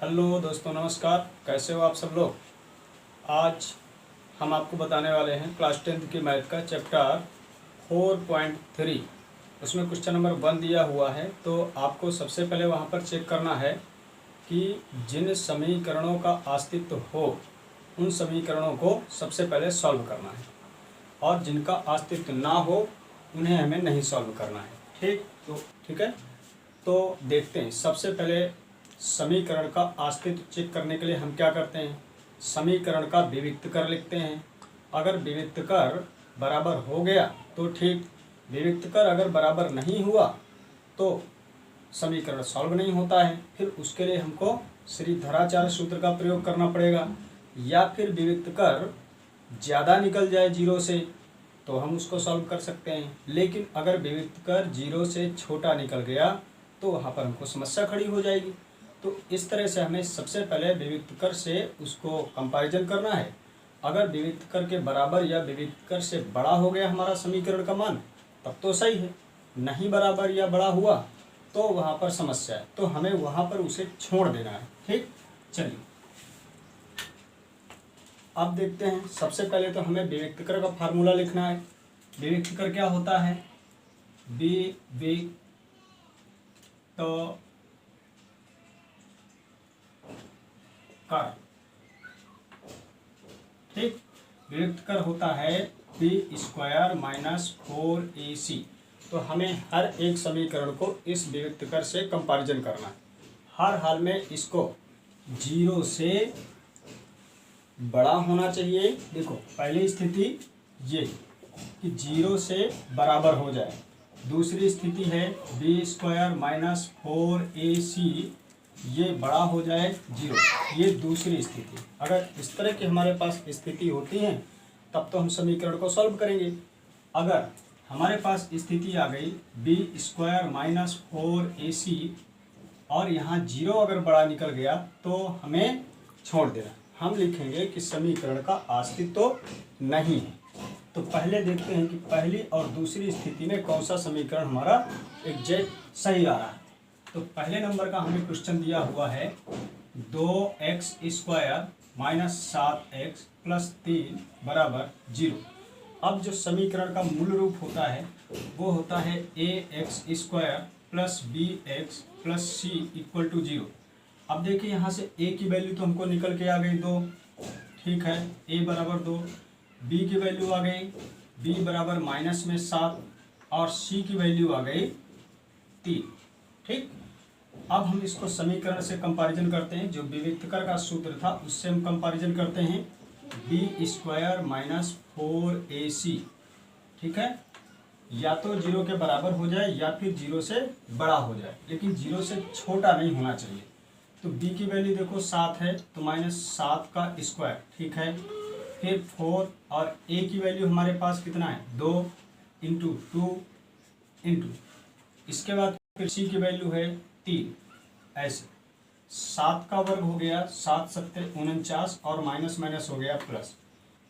Hello दोस्तों, नमस्कार। कैसे हो आप सब लोग। आज हम आपको बताने वाले हैं क्लास 10th की मैथ का चैप्टर 4.3। उसमें क्वेश्चन नंबर 1 दिया हुआ है। तो आपको सबसे पहले वहां पर चेक करना है कि जिन समीकरणों का अस्तित्व हो उन समीकरणों को सबसे पहले सॉल्व करना है, और जिनका अस्तित्व ना हो उन्हें हमें नहीं सॉल्व करना है। ठीक है। तो देखते हैं, सबसे पहले समीकरण का अस्तित्व चेक करने के लिए हम क्या करते हैं, समीकरण का विविक्त कर लिखते हैं। अगर विविक्त कर बराबर हो गया तो ठीक, विविक्त कर अगर बराबर नहीं हुआ तो समीकरण सॉल्व नहीं होता है। फिर उसके लिए हमको श्रीधराचार्य सूत्र का प्रयोग करना पड़ेगा, या फिर विविक्त कर ज़्यादा निकल जाए जीरो से तो हम उसको सॉल्व कर सकते हैं। लेकिन अगर विविक्त कर जीरो से छोटा निकल गया तो वहाँ पर हमको समस्या खड़ी हो जाएगी। तो इस तरह से हमें सबसे पहले विविक्त कर से उसको कंपैरिजन करना है। अगर विविक्त कर के बराबर या विविक्त कर से बड़ा हो गया हमारा समीकरण का मान तब तो सही है, नहीं बराबर या बड़ा हुआ तो वहाँ पर समस्या है, तो हमें वहाँ पर उसे छोड़ देना है। ठीक, चलिए अब देखते हैं। सबसे पहले तो हमें विविक्त कर का फार्मूला लिखना है। विविक्त कर क्या होता है, विविक्त कर, ठीक, विविक्त कर होता है b² - 4ac। तो हमें हर एक समीकरण को इस विविक्त कर से कंपैरिजन करना है। हर हाल में इसको जीरो से बड़ा होना चाहिए। देखो, पहली स्थिति ये कि जीरो से बराबर हो जाए, दूसरी स्थिति है b² - 4ac ये बड़ा हो जाए जीरो, ये दूसरी स्थिति। अगर इस तरह की हमारे पास स्थिति होती है तब तो हम समीकरण को सॉल्व करेंगे। अगर हमारे पास स्थिति आ गई b² - 4ac और यहाँ जीरो अगर बड़ा निकल गया तो हमें छोड़ देना। हम लिखेंगे कि समीकरण का अस्तित्व नहीं है। तो पहले देखते हैं कि पहली और दूसरी स्थिति में कौन सा समीकरण हमारा एग्जैक्ट सही आ रहा है। तो पहले नंबर का हमें क्वेश्चन दिया हुआ है 2x² - 7x + 3 = 0। अब जो समीकरण का मूल रूप होता है वो होता है ax² + bx + c = 0। अब देखिए यहाँ से a की वैल्यू तो हमको निकल के आ गई 2, ठीक है, a = 2, b की वैल्यू आ गई b = -7 और c की वैल्यू आ गई 3। ठीक, अब हम इसको समीकरण से कंपैरिजन करते हैं। जो विविक्त कर का सूत्र था उससे हम कंपैरिजन करते हैं b² - 4ac। ठीक है, या तो जीरो के बराबर हो जाए या फिर जीरो से बड़ा हो जाए, लेकिन जीरो से छोटा नहीं होना चाहिए। तो b की वैल्यू देखो 7 है तो -7 का स्क्वायर, ठीक है। फिर 4 और a की वैल्यू हमारे पास कितना है 2 × 2 × इसके बाद फिर c की वैल्यू है 3। ऐसे 7 का वर्ग हो गया 7 × 7 = 49 और माइनस माइनस हो गया प्लस।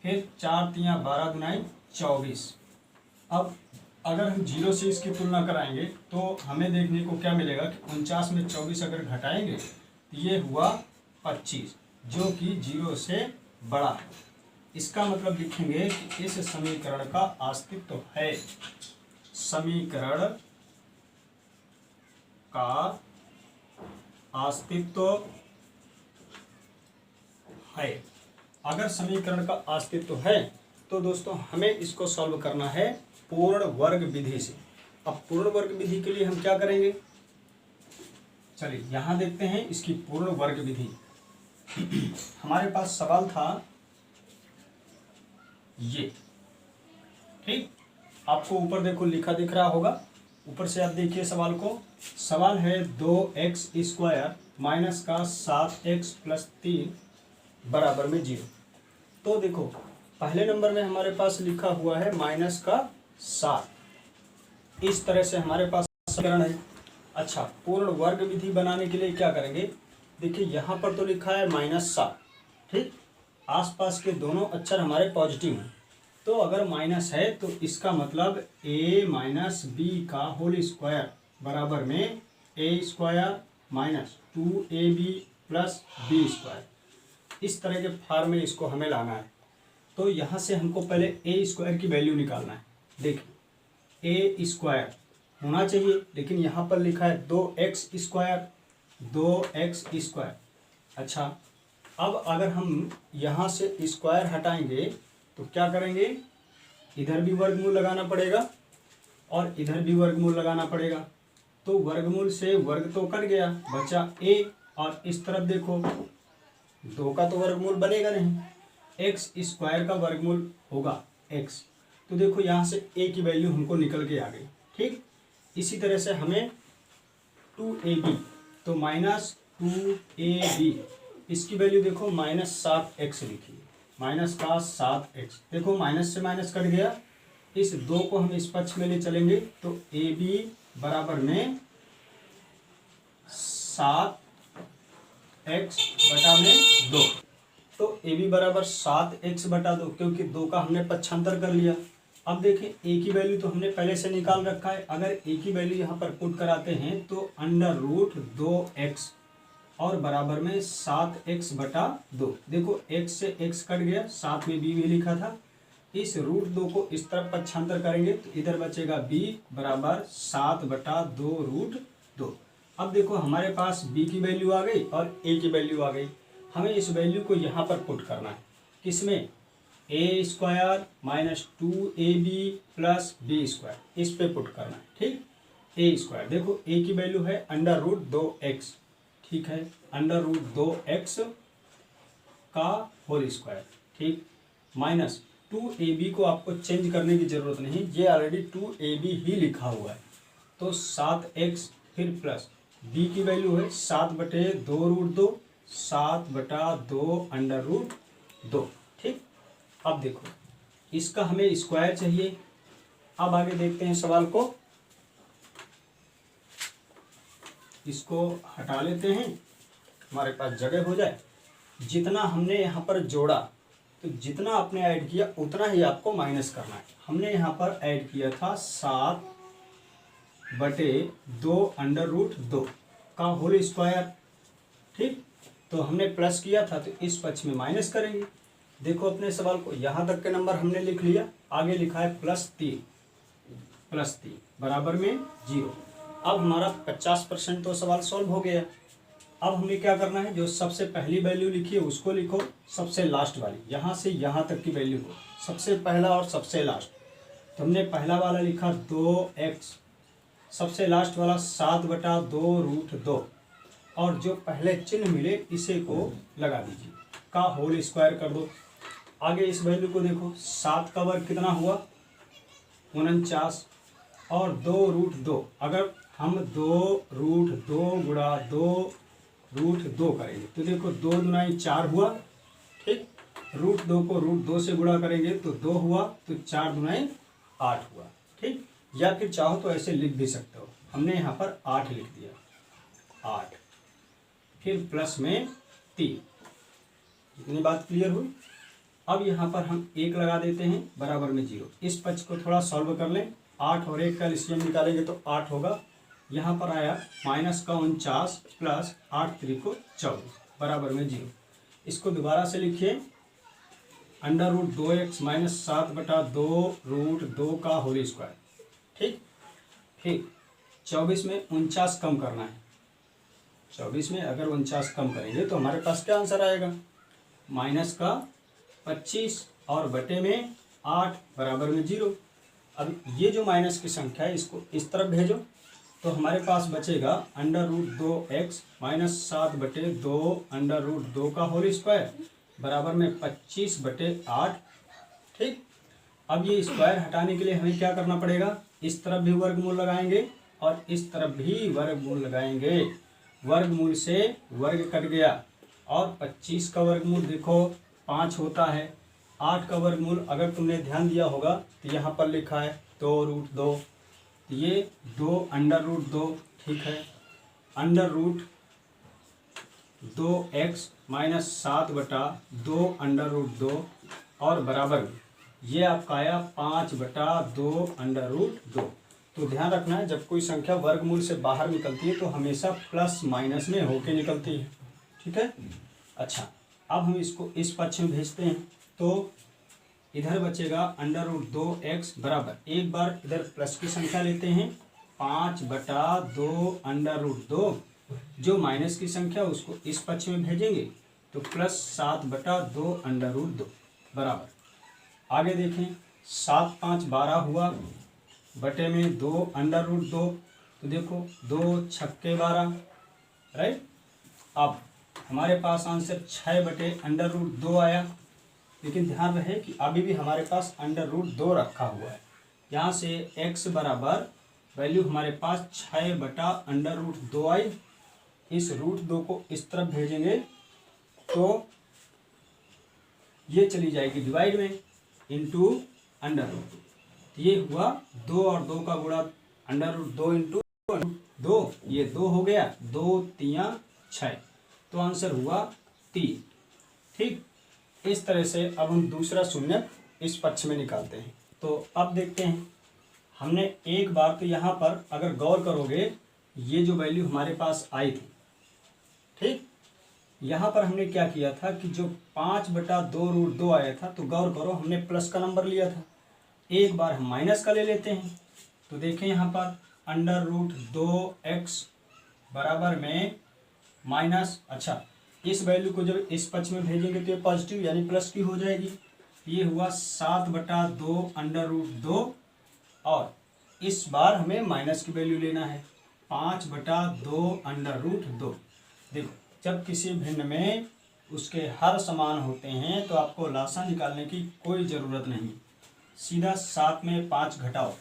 फिर 4 × 3 = 12 × 24। अब अगर हम जीरो से इसकी तुलना कराएंगे तो हमें देखने को क्या मिलेगा कि 49 में 24 अगर घटाएंगे तो ये हुआ 25, जो कि जीरो से बड़ा है। इसका मतलब लिखेंगे कि इस समीकरण का अस्तित्व है, समीकरण का अस्तित्व है। अगर समीकरण का अस्तित्व है तो दोस्तों हमें इसको सॉल्व करना है पूर्ण वर्ग विधि से। अब पूर्ण वर्ग विधि के लिए हम क्या करेंगे, चलिए यहां देखते हैं इसकी पूर्ण वर्ग विधि। हमारे पास सवाल था ये, ठीक, आपको ऊपर देखो लिखा दिख रहा होगा, ऊपर से आप देखिए सवाल को। सवाल है 2x² - 7x + 3 = 0। तो देखो पहले नंबर में हमारे पास लिखा हुआ है -7। इस तरह से हमारे पास समीकरण है। अच्छा, पूर्ण वर्ग विधि बनाने के लिए क्या करेंगे, देखिए यहाँ पर तो लिखा है -7, ठीक, आसपास के दोनों अक्षर हमारे पॉजिटिव हैं। तो अगर माइनस है तो इसका मतलब a - b का होल स्क्वायर बराबर में a² - 2ab plus B square. इस तरह के फॉर्म में इसको हमें लाना है। तो यहाँ से हमको पहले ए स्क्वायर की वैल्यू निकालना है। देखिए ए स्क्वायर होना चाहिए, लेकिन यहाँ पर लिखा है 2x स्क्वायर, 2x स्क्वायर। अच्छा, अब अगर हम यहाँ से स्क्वायर हटाएंगे तो क्या करेंगे, इधर भी वर्गमूल लगाना पड़ेगा और इधर भी वर्गमूल लगाना पड़ेगा। तो वर्गमूल से वर्ग तो कट गया, बचा ए, और इस तरफ देखो 2 का तो वर्गमूल बनेगा नहीं, एक्स स्क्वायर का वर्गमूल होगा एक्स। तो देखो यहाँ से ए की वैल्यू हमको निकल के आ गई। ठीक, इसी तरह से हमें 2ab, तो -2ab, इसकी वैल्यू देखो -7x लिखी, माइनस का 7x। देखो माइनस से माइनस कट गया, इस 2 को हम इस पक्ष में ले चलेंगे तो ab बराबर में 7x बटा में 2। तो ab बराबर 7x बटा 2, क्योंकि 2 का हमने पक्षांतर कर लिया। अब देखें a की वैल्यू तो हमने पहले से निकाल रखा है। अगर a की वैल्यू यहाँ पर पुट कराते हैं तो √2x और बराबर में 7x बटा 2। देखो x से x कट गया, साथ में b भी लिखा था। इस √2 को इस तरफ पक्षांतर करेंगे तो इधर बचेगा b बराबर 7 बटा 2√2। अब देखो हमारे पास b की वैल्यू आ गई और a की वैल्यू आ गई। हमें इस वैल्यू को यहाँ पर पुट करना है, किसमें, a square -2ab plus b square, इस पे पुट करना है। ठीक, a स्क्वायर देखो a की वैल्यू है √2x, ठीक है, √2x का होल स्क्वायर। ठीक, माइनस 2ab को आपको चेंज करने की जरूरत नहीं, ये ऑलरेडी 2ab ही लिखा हुआ है। तो 7x फिर प्लस b की वैल्यू है 7/2√2, 7/2√2। ठीक, अब देखो इसका हमें स्क्वायर चाहिए। अब आगे देखते हैं सवाल को, इसको हटा लेते हैं, हमारे पास जगह हो जाए। जितना हमने यहाँ पर जोड़ा, तो जितना आपने ऐड किया उतना ही आपको माइनस करना है। हमने यहाँ पर ऐड किया था 7/2√2 का होल स्क्वायर। ठीक, तो हमने प्लस किया था तो इस पक्ष में माइनस करेंगे। देखो अपने सवाल को, यहाँ तक के नंबर हमने लिख लिया, आगे लिखा है +3 बराबर में 0। अब हमारा 50% तो सवाल सॉल्व हो गया। अब हमें क्या करना है, जो सबसे पहली वैल्यू लिखी है उसको लिखो, सबसे लास्ट वाली, यहाँ से यहाँ तक की वैल्यू हो, सबसे पहला और सबसे लास्ट। तो हमने पहला वाला लिखा 2x, सबसे लास्ट वाला 7/2√2, और जो पहले चिन्ह मिले इसे को लगा दीजिए, का होल स्क्वायर कर दो। आगे इस वैल्यू को देखो, 7 का वर्ग कितना हुआ 49, और 2√2, अगर हम 2√2 गुणा 2√2 करेंगे तो देखो 2 दूनी 4 हुआ। ठीक, √2 को √2 से गुणा करेंगे तो 2 हुआ, तो 4 दूनी 8 हुआ। ठीक, या फिर चाहो तो ऐसे लिख भी सकते हो, हमने यहाँ पर 8 लिख दिया, 8 फिर प्लस में 3। इतनी बात क्लियर हुई। अब यहाँ पर हम 1 लगा देते हैं बराबर में 0। इस पक्ष को थोड़ा सॉल्व कर लें, 8 और 1 का एलसीएम निकालेंगे तो 8 होगा। यहाँ पर आया -49 प्लस 8 3 को 24 बराबर में 0। इसको दोबारा से लिखिए, √2x - 7/2√2 का होल स्क्वायर। ठीक, फिर 24 में 49 कम करना है। 24 में अगर 49 कम करेंगे तो हमारे पास क्या आंसर आएगा, -25 और बटे में 8 बराबर में 0। अब ये जो माइनस की संख्या है इसको इस तरफ भेजो, तो हमारे पास बचेगा √2x - 7/2√2 का होल स्क्वायर बराबर में 25/8। ठीक, अब ये स्क्वायर हटाने के लिए हमें क्या करना पड़ेगा, इस तरफ भी वर्गमूल लगाएंगे और इस तरफ भी वर्गमूल लगाएंगे। वर्गमूल से वर्ग कट गया, और 25 का वर्गमूल देखो 5 होता है। 8 का वर्गमूल अगर तुमने ध्यान दिया होगा तो यहाँ पर लिखा है 2√2, ये 2√2। ठीक है, √2x - 7/2√2 और बराबर में ये आपका आया 5/2√2। तो ध्यान रखना है, जब कोई संख्या वर्गमूल से बाहर निकलती है तो हमेशा प्लस माइनस में होके निकलती है। ठीक है। अच्छा, अब हम इसको इस पक्ष में भेजते हैं, तो इधर बचेगा अंडर रूट 2x बराबर, एक बार इधर प्लस की संख्या लेते हैं 5/2 अंडर रूट 2, जो माइनस की संख्या उसको इस पक्ष में भेजेंगे तो प्लस 7/2 अंडर रूट 2 बराबर। आगे देखें, 7 5 12 हुआ, बटे में 2 अंडर रूट 2, तो देखो 2 छक्के 12, राइट। अब हमारे पास आंसर 6/√2 आया, लेकिन ध्यान रहे कि अभी भी हमारे पास अंडर रूट 2 रखा हुआ है। यहाँ से x बराबर वैल्यू हमारे पास 6/√2 आई। इस रूट 2 को इस तरफ भेजेंगे तो ये चली जाएगी डिवाइड में, इंटू अंडर रूट 2। ये हुआ 2 और 2 का गुणा, अंडर रूट 2 इंटू 2, ये 2 हो गया, 2 3 6, तो आंसर हुआ 3। ठीक, इस तरह से अब हम दूसरा शून्य इस पक्ष में निकालते हैं। तो अब देखते हैं, हमने एक बार तो यहाँ पर अगर गौर करोगे, ये जो वैल्यू हमारे पास आई थी, ठीक, यहाँ पर हमने क्या किया था कि जो 5/2√2 आया था, तो गौर करो हमने प्लस का नंबर लिया था, एक बार हम माइनस का ले लेते हैं। तो देखें यहाँ पर अंडर रूट 2x बराबर में माइनस, अच्छा इस वैल्यू को जब इस पक्ष में भेजेंगे तो ये पॉजिटिव यानी प्लस की हो जाएगी। ये हुआ 7/2 अंडर रूट 2, और इस बार हमें माइनस की वैल्यू लेना है 5/2 अंडर रूट 2। देखो, जब किसी भिन्न में उसके हर समान होते हैं तो आपको लासा निकालने की कोई ज़रूरत नहीं, सीधा 7 में 5 घटाओ,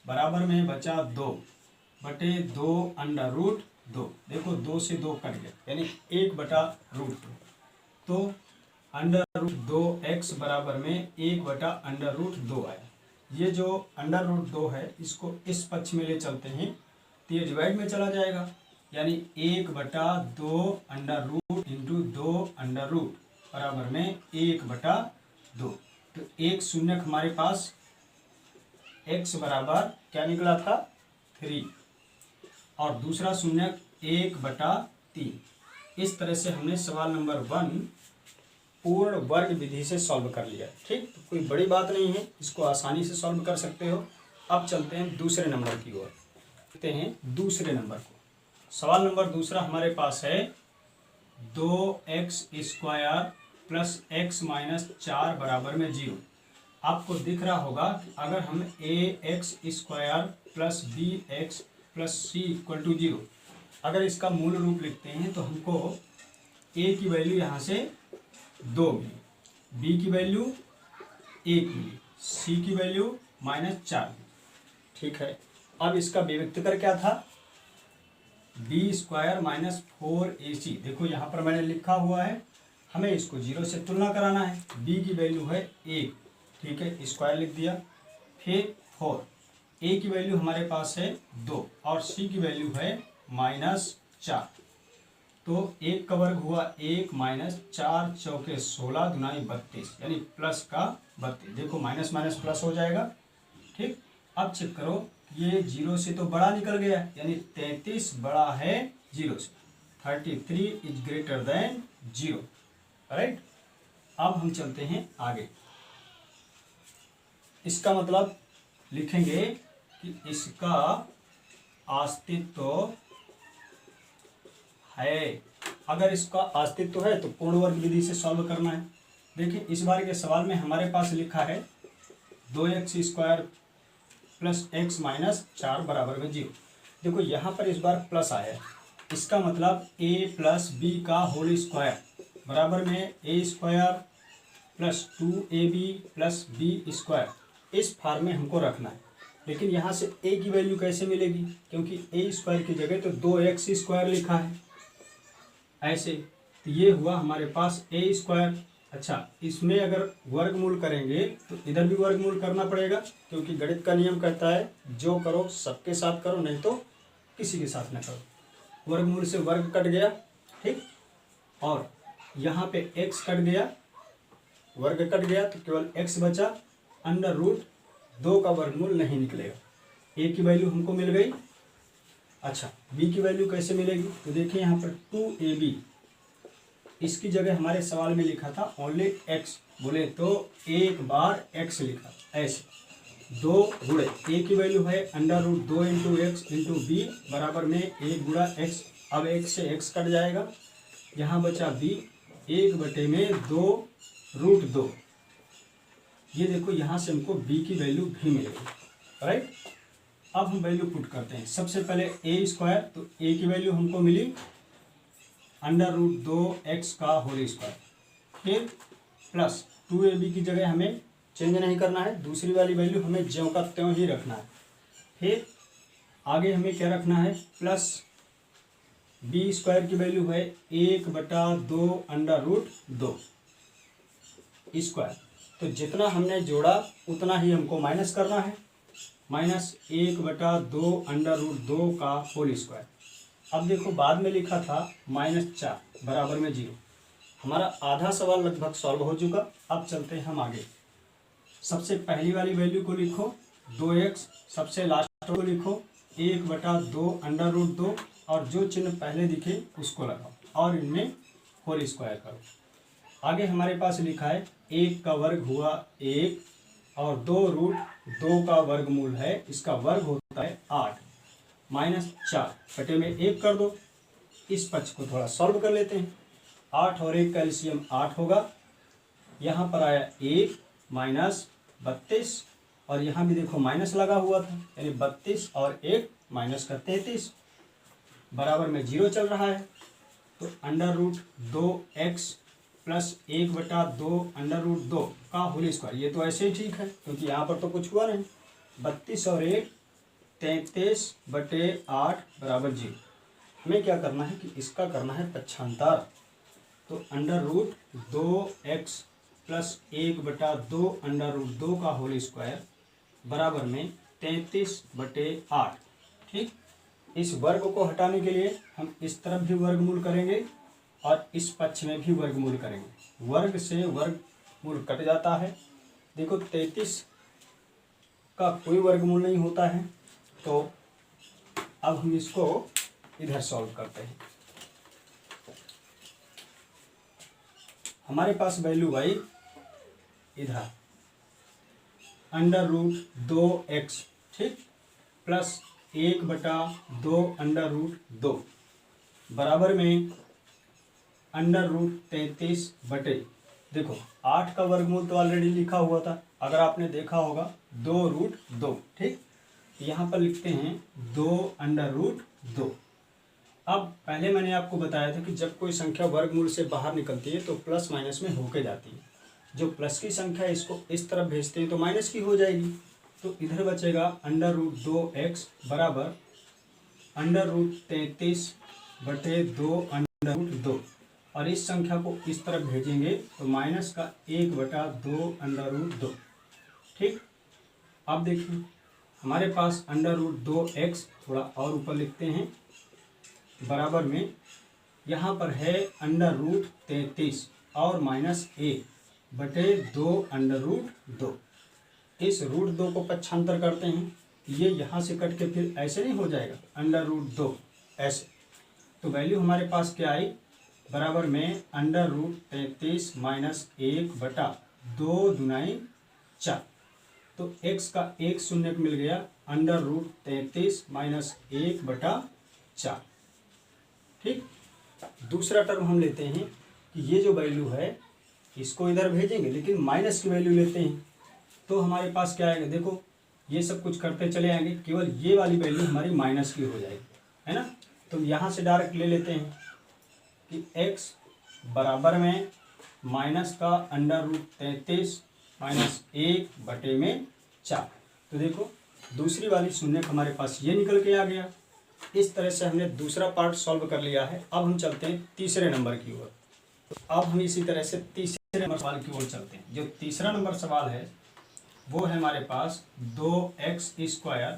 बराबर में बचा 2/2 अंडर रूट 2। देखो 2 से 2 कट गया, यानी 1/√2, तो अंडर रूट 2x बराबर में 1/√2 आया। ये जो अंडर रूट 2 है, इसको इस पक्ष में ले चलते हैं तो ये डिवाइड में चला जाएगा, यानी 1/2 under root into 2 under root बराबर में 1/2। तो एक शून्य हमारे पास x बराबर क्या निकला था 3, और दूसरा शून्य 1/3। इस तरह से हमने सवाल नंबर 1 पूर्ण वर्ग विधि से सॉल्व कर लिया। ठीक, तो कोई बड़ी बात नहीं है, इसको आसानी से सॉल्व कर सकते हो। अब चलते हैं दूसरे नंबर की ओर, देखते हैं दूसरे नंबर को। सवाल नंबर दूसरा हमारे पास है 2x² प्लस x माइनस 4 बराबर में 0। आपको दिख रहा होगा कि अगर हम ax² plus bx plus c equal to 0, अगर इसका मूल रूप लिखते हैं तो हमको a की वैल्यू यहाँ से 2 मिली, b की वैल्यू 1 मिली, c की वैल्यू -4 मिली। ठीक है, अब इसका विभक्तिकर क्या था, b² माइनस 4ac। देखो यहाँ पर मैंने लिखा हुआ है, हमें इसको 0 से तुलना कराना है। b की वैल्यू है 1, ठीक है, स्क्वायर लिख दिया, फिर 4, a की वैल्यू हमारे पास है 2 और c की वैल्यू है -4। तो 1 का वर्ग हुआ 1 माइनस 4 चौके 16 दुनाई 32, यानी प्लस का 32। देखो माइनस माइनस प्लस हो जाएगा। ठीक, अब चेक करो, ये 0 से तो बड़ा निकल गया, यानी 33 बड़ा है 0 से, 33 इज ग्रेटर देन 0। राइट, अब हम चलते हैं आगे। इसका मतलब लिखेंगे कि इसका अस्तित्व है। अगर इसका अस्तित्व है तो पूर्ण वर्ग विधि से सॉल्व करना है। देखिए इस बार के सवाल में हमारे पास लिखा है 2x² प्लस x माइनस 4 बराबर में 0। देखो यहाँ पर इस बार प्लस आया है, इसका मतलब a प्लस b का होल स्क्वायर बराबर में a² plus 2ab plus b², इस फॉर्म में हमको रखना है। लेकिन यहाँ से a की वैल्यू कैसे मिलेगी, क्योंकि a² की जगह तो 2x² लिखा है ऐसे, तो ये हुआ हमारे पास a²। अच्छा, इसमें अगर वर्गमूल करेंगे तो इधर भी वर्गमूल करना पड़ेगा, क्योंकि गणित का नियम कहता है जो करो सबके साथ करो, नहीं तो किसी के साथ न करो। वर्गमूल से वर्ग कट गया, ठीक, और यहाँ पे x कट गया, वर्ग कट गया, तो केवल x बचा। अंडर रूट 2 का वर्गमूल नहीं निकलेगा। a की वैल्यू हमको मिल गई। अच्छा, b की वैल्यू कैसे मिलेगी, तो देखिए यहाँ पर 2ab इसकी जगह हमारे सवाल में लिखा था ओनली एक्स, बोले तो एक बार एक्स लिखा, ऐसे 2 गुणे ए की वैल्यू है √2 इंटू एक्स इंटू बी बराबर में 1 गुणा एक्स। अब एक से एक्स कट जाएगा, यहाँ बचा बी, 1/2 √2। ये देखो यहाँ से हमको बी की वैल्यू भी मिल गई, राइट। अब हम वैल्यू पुट करते हैं। सबसे पहले ए स्क्वायर, तो ए की वैल्यू हमको मिली √2x का होल स्क्वायर, फिर प्लस 2ab की जगह हमें चेंज नहीं करना है, दूसरी वाली वैल्यू हमें ज्यों का त्यों ही रखना है। फिर आगे हमें क्या रखना है, प्लस बी स्क्वायर की वैल्यू है 1/2 √2 स्क्वायर। तो जितना हमने जोड़ा उतना ही हमको माइनस करना है, माइनस 1/2 √2 का होल स्क्वायर। अब देखो बाद में लिखा था -4 बराबर में 0। हमारा आधा सवाल लगभग सॉल्व हो चुका। अब चलते हैं हम आगे। सबसे पहली वाली वैल्यू को लिखो 2x, सबसे लास्ट को लिखो 1/2 √2 और जो चिन्ह पहले दिखे उसको लगाओ और इनमें होल स्क्वायर करो। आगे हमारे पास लिखा है 1 का वर्ग हुआ 1 और 2√2 का वर्गमूल है, इसका वर्ग होता है 8 -4 बटे में 1 कर दो। इस पक्ष को थोड़ा सॉल्व कर लेते हैं। 8 और 1 का एलसीएम 8 होगा, यहाँ पर आया 1 -32 और यहाँ भी देखो माइनस लगा हुआ था, यानी 32 और 1 माइनस का 33 बराबर में 0 चल रहा है। तो √2x प्लस 1/2 √2 का होल स्क्वायर, ये तो ऐसे ही ठीक है क्योंकि यहाँ पर तो कुछ हुआ नहीं। 32 और 1 33/8 बराबर 0। हमें क्या करना है कि इसका करना है पक्षांतर। तो √2x प्लस 1/2 √2 का होल स्क्वायर बराबर में 33/8। ठीक, इस वर्ग को हटाने के लिए हम इस तरफ भी वर्गमूल करेंगे और इस पक्ष में भी वर्गमूल करेंगे। वर्ग से वर्गमूल कट जाता है। देखो 33 का कोई वर्गमूल नहीं होता है। तो अब हम इसको इधर सॉल्व करते हैं। हमारे पास वैल्यू आई इधर √2x, ठीक, प्लस 1/2 √2 बराबर में √33 बटे, देखो 8 का वर्गमूल तो ऑलरेडी लिखा हुआ था, अगर आपने देखा होगा 2√2। ठीक, यहाँ पर लिखते हैं 2√2। अब पहले मैंने आपको बताया था कि जब कोई संख्या वर्गमूल से बाहर निकलती है तो प्लस माइनस में होके जाती है। जो प्लस की संख्या है इसको इस तरफ भेजते हैं तो माइनस की हो जाएगी। तो इधर बचेगा √2x बराबर √33 बटे 2 √2 और इस संख्या को इस तरफ भेजेंगे तो माइनस का 1/2 √2। ठीक, अब देखिए हमारे पास √2x थोड़ा और ऊपर लिखते हैं बराबर में, यहाँ पर है √33 और माइनस 1 बटे 2 √2। इस √2 को पक्षांतर करते हैं, ये यहाँ से कट के फिर ऐसे नहीं हो जाएगा √2 ऐसे। तो वैल्यू हमारे पास क्या आई, बराबर में √33 माइनस 1 बटा 2 दूनाई 4। तो x का 1 शून्य मिल गया √33 माइनस 1 बटा 4। ठीक, दूसरा टर्म हम लेते हैं कि ये जो वैल्यू है इसको इधर भेजेंगे लेकिन माइनस की वैल्यू लेते हैं तो हमारे पास क्या आएगा, देखो ये सब कुछ करते चले आएंगे, केवल ये वाली वैल्यू हमारी माइनस की हो जाएगी, है ना। तो यहाँ से डायरेक्ट ले लेते हैं कि x बराबर में माइनस का √33 माइनस 1 बटे में 4। तो देखो दूसरी वाली शून्य हमारे पास ये निकल के आ गया। इस तरह से हमने दूसरा पार्ट सॉल्व कर लिया है। अब हम चलते हैं तीसरे नंबर की ओर। तो अब हम इसी तरह से तीसरे नंबर सवाल की ओर चलते हैं। जो तीसरा नंबर सवाल है वो है हमारे पास 2x²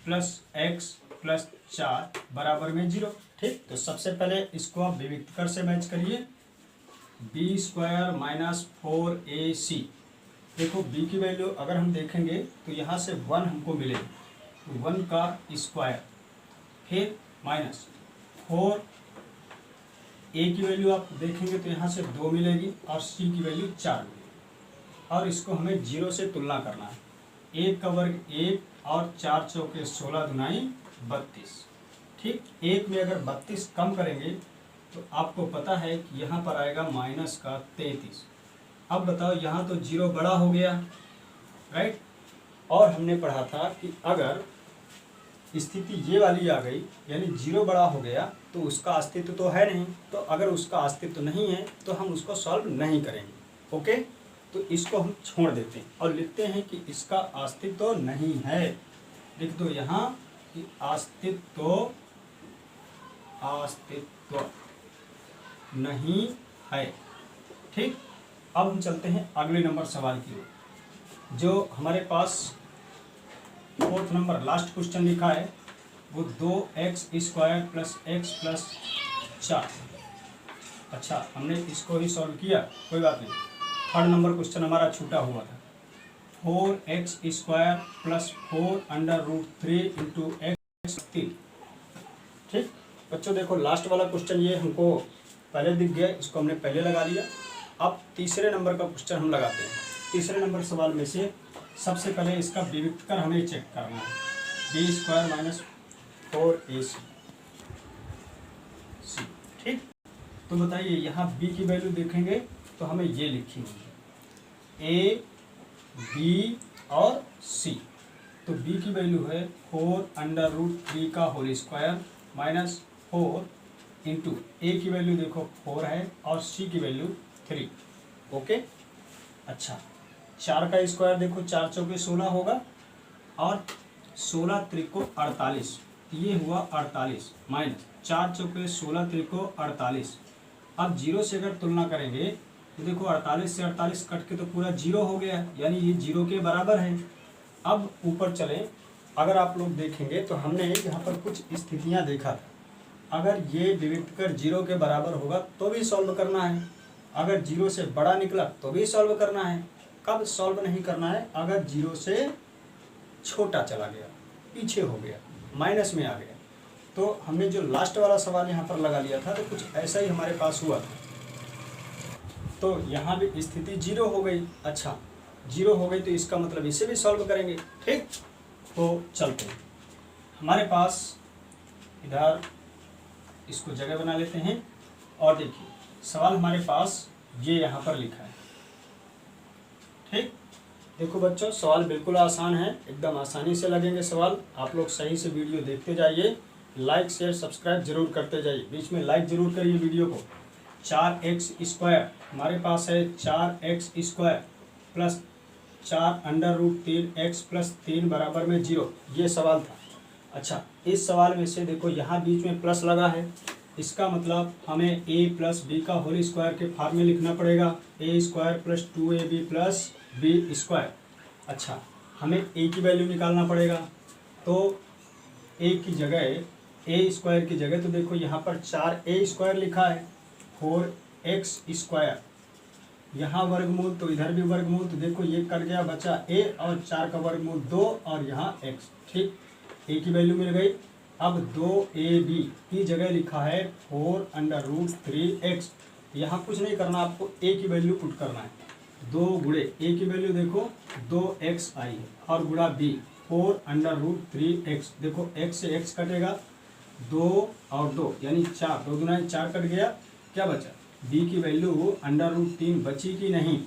प्लस x प्लस 4 बराबर में 0। ठीक, तो सबसे पहले इसको आप विविक्तर से मैच करिए, b² माइनस 4ac। देखो b की वैल्यू अगर हम देखेंगे तो यहाँ से 1 हमको मिलेगा, तो 1 का स्क्वायर, फिर माइनस 4 ए की वैल्यू आप देखेंगे तो यहाँ से 2 मिलेगी और सी की वैल्यू 4 मिलेगी और इसको हमें 0 से तुलना करना है। 1 का वर्ग 1 और 4 चौके 16 दुनाई 32। ठीक, 1 में अगर 32 कम करेंगे तो आपको पता है कि यहाँ पर आएगा माइनस का 33। अब बताओ, यहाँ तो 0 बड़ा हो गया, राइट। और हमने पढ़ा था कि अगर स्थिति ये वाली आ गई यानी 0 बड़ा हो गया तो उसका अस्तित्व तो है नहीं, तो अगर उसका अस्तित्व नहीं है तो हम उसको सॉल्व नहीं करेंगे। ओके, तो इसको हम छोड़ देते हैं और लिखते हैं कि इसका अस्तित्व तो नहीं है। लिख दो यहाँ कि अस्तित्व नहीं है। ठीक, अब हम चलते हैं अगले नंबर सवाल की ओर। जो हमारे पास 4th नंबर लास्ट क्वेश्चन लिखा है वो 2x² प्लस x प्लस 4। अच्छा, हमने इसको ही सॉल्व किया, कोई बात नहीं। 3rd नंबर क्वेश्चन हमारा छूटा हुआ था। 4x² plus 4√3 into x 3। ठीक बच्चों, देखो लास्ट वाला क्वेश्चन ये हमको पहले दिख गया, इसको हमने पहले लगा लिया। अब तीसरे नंबर का क्वेश्चन हम लगाते हैं। तीसरे नंबर सवाल में से सबसे पहले इसका विविक्तकर हमें चेक करना है। b² minus 4ac। ठीक, तो बताइए यहाँ b की वैल्यू देखेंगे तो हमें ये लिखी होगी a, b और c। तो b की वैल्यू है 4√3 का whole square minus 4 into a की वैल्यू देखो 4 है और c की वैल्यू 3। ओके, अच्छा 4 का स्क्वायर देखो 4 चौके 16 होगा और 16 त्रिको 48, ये हुआ 48 माइनस 4 चौके 16 त्रिको 48। अब 0 से अगर तुलना करेंगे तो देखो 48 से 48 कट के तो पूरा 0 हो गया, यानी ये 0 के बराबर है। अब ऊपर चलें, अगर आप लोग देखेंगे तो हमने यहाँ पर कुछ स्थितियाँ देखा था। अगर ये विविक्तकर 0 के बराबर होगा तो भी सॉल्व करना है, अगर 0 से बड़ा निकला तो भी सॉल्व करना है। कब सॉल्व नहीं करना है? अगर 0 से छोटा चला गया, पीछे हो गया, माइनस में आ गया। तो हमने जो लास्ट वाला सवाल यहाँ पर लगा लिया था तो कुछ ऐसा ही हमारे पास हुआ था। तो यहाँ भी स्थिति 0 हो गई। अच्छा 0 हो गई तो इसका मतलब इसे भी सॉल्व करेंगे। ठीक, तो चलते हैं। हमारे पास इधर इसको जगह बना लेते हैं और देखिए सवाल हमारे पास ये यहाँ पर लिखा है। ठीक, देखो बच्चों सवाल बिल्कुल आसान है, एकदम आसानी से लगेंगे सवाल। आप लोग सही से वीडियो देखते जाइए, लाइक शेयर सब्सक्राइब जरूर करते जाइए, बीच में लाइक जरूर करिए वीडियो को। 4x² हमारे पास है 4x² प्लस 4√3x प्लस 3 बराबर में 0, ये सवाल था। अच्छा, इस सवाल में से देखो यहाँ बीच में प्लस लगा है, इसका मतलब हमें a प्लस बी का होल स्क्वायर के फॉर्म में लिखना पड़ेगा, a² plus 2ab plus b²। अच्छा, हमें a की वैल्यू निकालना पड़ेगा, तो a की जगह a² की जगह तो देखो यहाँ पर 4a² लिखा है, 4x², यहाँ वर्गमूल तो इधर भी वर्गमूल, तो देखो ये कट गया, बचा a और 4 का वर्गमूल 2 और यहाँ x। ठीक, a की वैल्यू मिल गई। अब 2ab की जगह लिखा है 4√3x। यहाँ कुछ नहीं करना, आपको a की वैल्यू पुट करना है। 2 गुणे a की वैल्यू देखो 2x आई है और गुणा b 4√3x। देखो x से x कटेगा, 2 और 2 यानी 4, 2 दूना 4 कट गया, क्या बचा? b की वैल्यू √3 बची कि नहीं?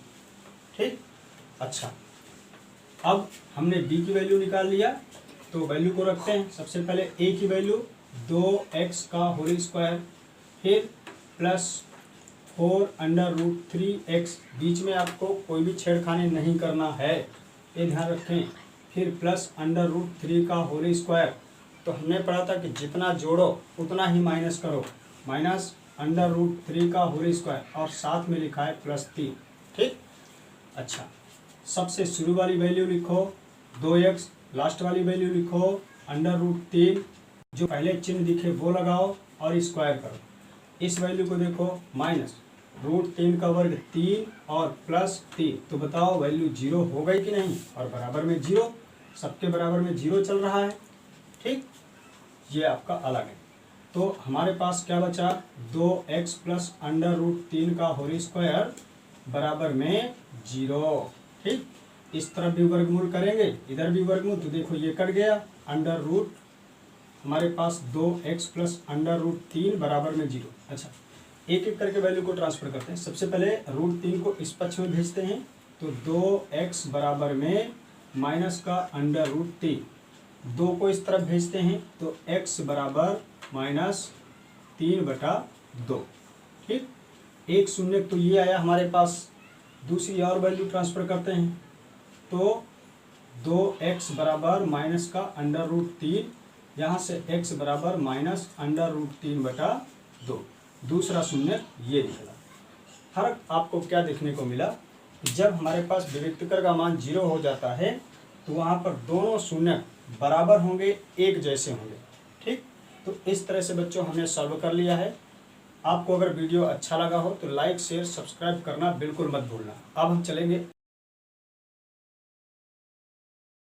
ठीक, अच्छा अब हमने b की वैल्यू निकाल लिया तो वैल्यू को रखते हैं। सबसे पहले a की वैल्यू 2x का होल स्क्वायर, फिर प्लस 4√3x, बीच में आपको कोई भी छेड़खानी नहीं करना है, ये ध्यान रखें। फिर प्लस √3 का होल स्क्वायर, तो हमने पढ़ा था कि जितना जोड़ो उतना ही माइनस करो, माइनस √3 का होल स्क्वायर और साथ में लिखा है प्लस 3। ठीक, अच्छा सबसे शुरू वाली वैल्यू लिखो 2x, लास्ट वाली वैल्यू लिखो √3, जो पहले चिन्ह दिखे वो लगाओ और स्क्वायर करो। इस वैल्यू को देखो माइनस √3 का वर्ग 3 और प्लस 3, तो बताओ वैल्यू 0 हो गई कि नहीं? और बराबर में 0, सबके बराबर में 0 चल रहा है। ठीक, ये आपका अलग है। तो हमारे पास क्या बचा, 2x प्लस अंडर रूट 3 का होल स्क्वायर बराबर में 0। ठीक, इस तरफ भी वर्गमूल करेंगे, इधर भी वर्गमूल, तो देखो ये कट गया, अंडर रूट हमारे पास 2x प्लस अंडर रूट 3 बराबर में 0। अच्छा, एक एक करके वैल्यू को ट्रांसफर करते हैं। सबसे पहले रूट 3 को इस पक्ष में भेजते हैं, तो 2x बराबर में माइनस का अंडर रूट 3, 2 को इस तरफ भेजते हैं तो x बराबर -3/2। ठीक, एक शून्य तो ये आया हमारे पास। दूसरी और वैल्यू ट्रांसफर करते हैं, तो 2x बराबर माइनस का अंडर रूट 3, यहाँ से x बराबर -√3/2। दूसरा शून्य ये निकला। फर्क आपको क्या देखने को मिला, जब हमारे पास विविक्तकर का मान 0 हो जाता है तो वहाँ पर दोनों शून्य बराबर होंगे, एक जैसे होंगे। ठीक, तो इस तरह से बच्चों हमने सॉल्व कर लिया है। आपको अगर वीडियो अच्छा लगा हो तो लाइक शेयर सब्सक्राइब करना बिल्कुल मत भूलना। अब हम चलेंगे